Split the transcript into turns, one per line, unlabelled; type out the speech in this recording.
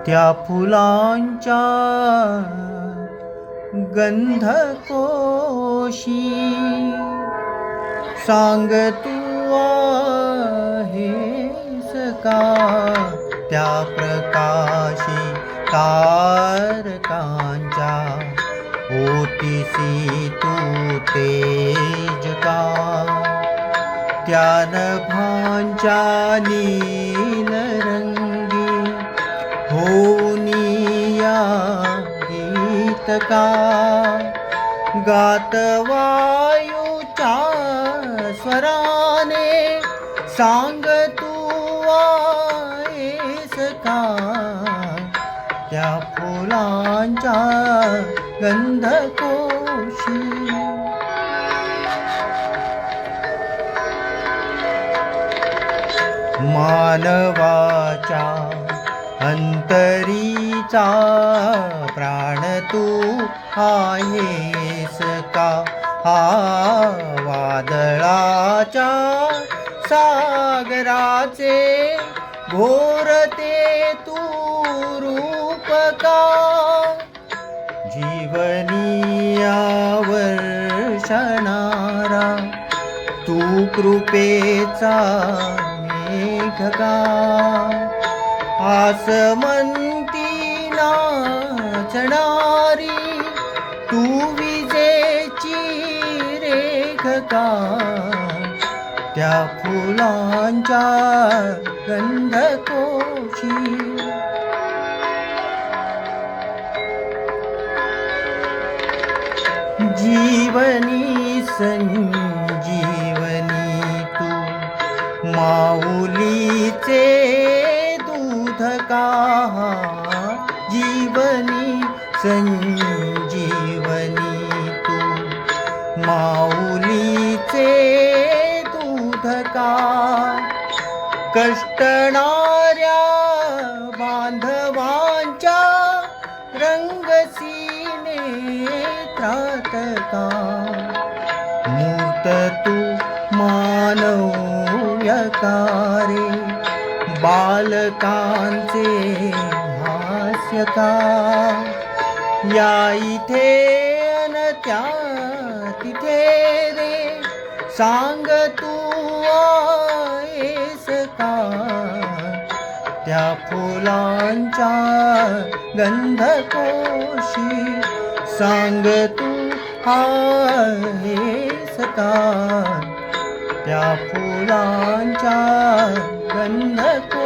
त्या फुलांच्या गंधकोशी सांग तू आहेस का त्या प्रकाशी तारकांच्या ओतीसी तू तेज का त्या नभांच्या नीलरंगी होनिया गीत का गात वायूच्या स्वराने सांग तू आहेस का त्या फुलांच्या गंधकोशी मानवाच्या अंतरीचा प्राण तू आहेस का वादळाच्या सागराचे घोरते तू रूप का जीवनिया वर्षणारा तू कृपेचा मेघ का आसमंती नाचणारी तू विजेची रेख का त्या फुलांच्या गंधकोशी जीवनी संजीवनी तू माऊलीचे दूध का जीवनी संजीवनी तू माऊलीचे दूध का कष्टणाऱ्या बांधवांच्या रंगसीने त्रात का मूर्त तू मानव्यकारे बालकांचे हास्य का या इथे अन त्या तिथे रे सांग तू आहेस का त्या फुलांच्या गंधकोशी सांग तू आहेस का त्या फुलांच्या गंधकोशी